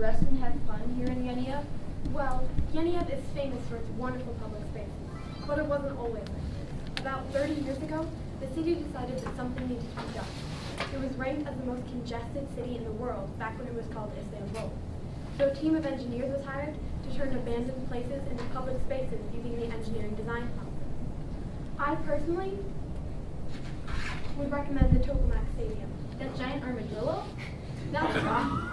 rest and have fun here in Yeniev? Well, Yeniev is famous for its wonderful public spaces, but it wasn't always like this. About 30 years ago, the city decided that something needed to be done. It was ranked as the most congested city in the world back when it was called Istanbul. So a team of engineers was hired to turn abandoned places into public spaces using the engineering design process. I personally would recommend the Tokamak Stadium. That giant armadillo? That's right.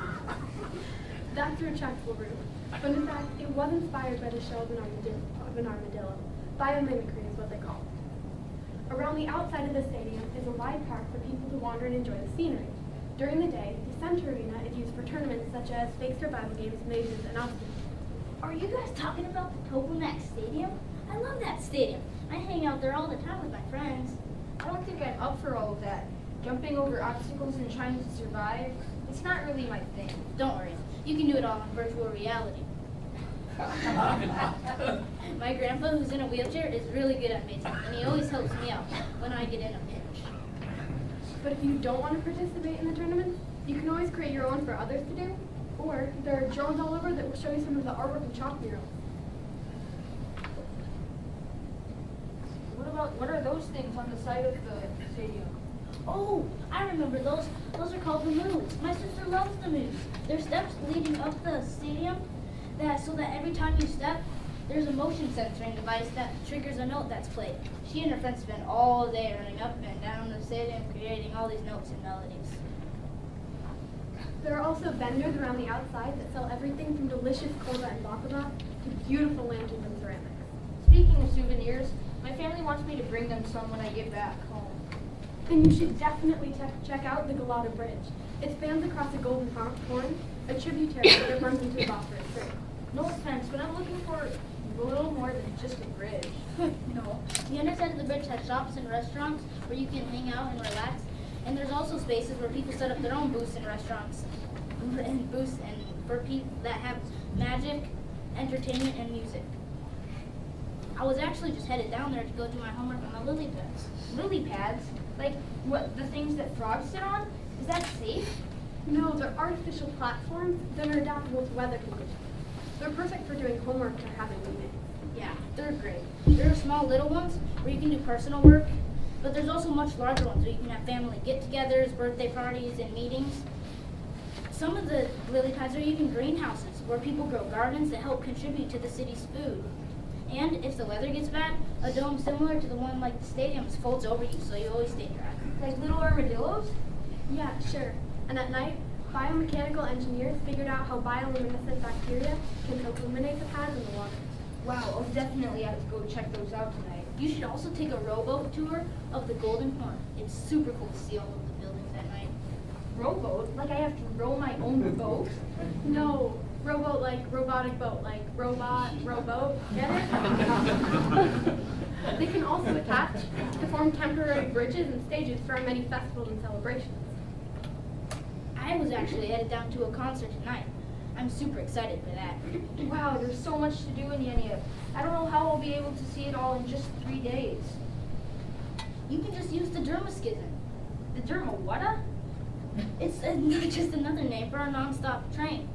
That's a retractable roof. But in fact, it was inspired by the shell of an armadillo. Biomimicry is what they call it. Around the outside of the stadium is a wide park for people to wander and enjoy the scenery. During the day, the center arena is used for tournaments such as fake survival games, mazes, and obstacles. Are you guys talking about the Tokamak Stadium? I love that stadium. I hang out there all the time with my friends. I don't think I'm up for all of that. Jumping over obstacles and trying to survive, it's not really my thing. Don't worry, you can do it all in virtual reality. My grandpa, who's in a wheelchair, is really good at mazing, and he always helps me out when I get in a pinch. But if you don't want to participate in the tournament, you can always create your own for others to do. Or there are drones all over that will show you some of the artwork and chalk murals. What are those things on the side of the stadium? Oh, I remember those. Those are called the moves. My sister loves the moves. There's steps leading up the stadium so that every time you step, there's a motion sensing device that triggers a note that's played. She and her friends spend all day running up and down the stadium creating all these notes and melodies. There are also vendors around the outside that sell everything from delicious kolba and baklava to beautiful lanterns and ceramics. Speaking of souvenirs, my family wants me to bring them some when I get back home. Then you should definitely check out the Galata Bridge. It spans across the Golden Horn, a tributary that runs into the Bosphorus Strait. No offense, but I'm looking for a little more than just a bridge. No. The underside of the bridge has shops and restaurants where you can hang out and relax. And there's also spaces where people set up their own booths and restaurants. And booths and for people that have magic, entertainment, and music. I was actually just headed down there to go do my homework on the lily pads. Lily pads? Like what, the things that frogs sit on? Is that safe? No, they're artificial platforms that are adaptable to weather conditions. They're perfect for doing homework or having meetings. Yeah, they're great. There are small little ones where you can do personal work, but there's also much larger ones where you can have family get-togethers, birthday parties, and meetings. Some of the lily pads are even greenhouses where people grow gardens that help contribute to the city's food. And if the weather gets bad, a dome similar to the one like the stadiums folds over you so you always stay dry. Like little armadillos? Yeah, sure. And at night, biomechanical engineers figured out how bioluminescent bacteria can help illuminate the pads in the water. Wow, I'll definitely have to go check those out tonight. You should also take a rowboat tour of the Golden Horn. It's super cool to see all of the buildings at night. Rowboat? Like I have to row my own boat? No, rowboat like robotic boat, like robot, rowboat, get it? They can also attach to form temporary bridges and stages for our many festivals and celebrations. I was actually headed down to a concert tonight. I'm super excited for that. Wow, there's so much to do in Yeniev. I don't know how I'll be able to see it all in just 3 days. You can just use the Dermaskism. The Derma-whata? It's just another name for our non-stop train.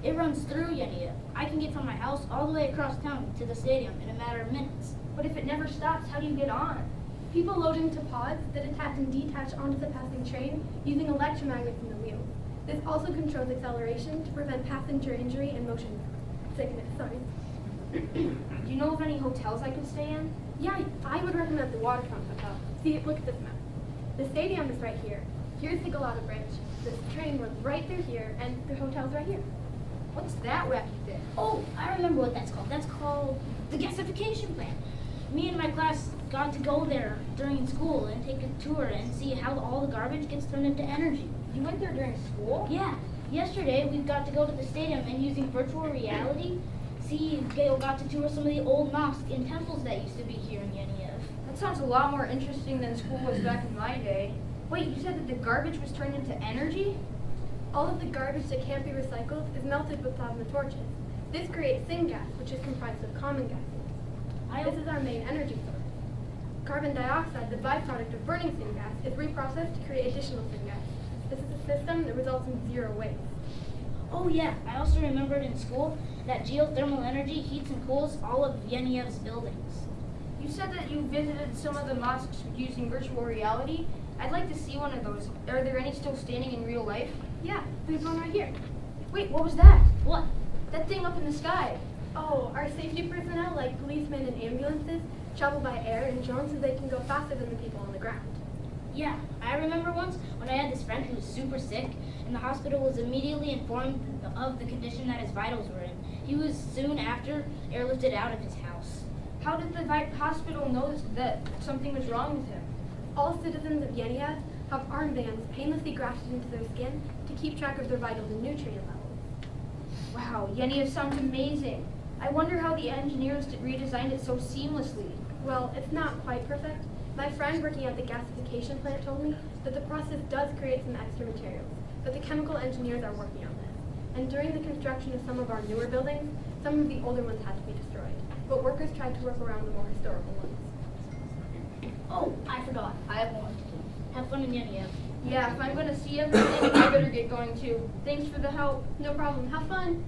It runs through Yeniev. I can get from my house all the way across town to the stadium in a matter of minutes. But if it never stops, how do you get on? People load into pods that attach and detach onto the passing train using electromagnets in the wheels. This also controls acceleration to prevent passenger injury and motion sickness. Do you know of any hotels I could stay in? Yeah, I would recommend the Waterfront Hotel. See, look at this map. The stadium is right here. Here's the Galata Bridge. This train runs right through here, and the hotel's right here. What's that wacky thing? Oh, I remember what that's called. That's called the gasification plant. Me and my class got to go there during school and take a tour and see how all the garbage gets turned into energy. You went there during school? Yeah. Yesterday, we got to go to the stadium and using virtual reality, Gail got to tour some of the old mosques and temples that used to be here in Yeniev. That sounds a lot more interesting than school was back in my day. Wait, you said that the garbage was turned into energy? All of the garbage that can't be recycled is melted with plasma torches. This creates syngas, which is comprised of common gases. This is our main energy source. Carbon dioxide, the byproduct of burning syngas, is reprocessed to create additional syngas. This is a system that results in zero waste. Oh yeah, I also remembered in school that geothermal energy heats and cools all of Yeniev's buildings. You said that you visited some of the mosques using virtual reality. I'd like to see one of those. Are there any still standing in real life? Yeah, there's one right here. Wait, what was that? What? That thing up in the sky. Oh, our safety personnel, like policemen and ambulances, travel by air in drones so they can go faster than the people on the ground. Yeah, I remember once when I had this friend who was super sick, and the hospital was immediately informed of the condition that his vitals were in. He was soon after airlifted out of his house. How did the hospital know that something was wrong with him? All citizens of Yeniev have armbands painlessly grafted into their skin to keep track of their vitals and nutrient levels. Wow, Yeniev sounds amazing. I wonder how the engineers redesigned it so seamlessly. Well, it's not quite perfect. My friend working at the gasification plant told me that the process does create some extra materials, but the chemical engineers are working on this. And during the construction of some of our newer buildings, some of the older ones had to be destroyed. But workers tried to work around the more historical ones. Oh, I forgot. I have one to do. Have fun in Yeniev. Yeah, if I'm going to see everything, I better get going too. Thanks for the help. No problem. Have fun.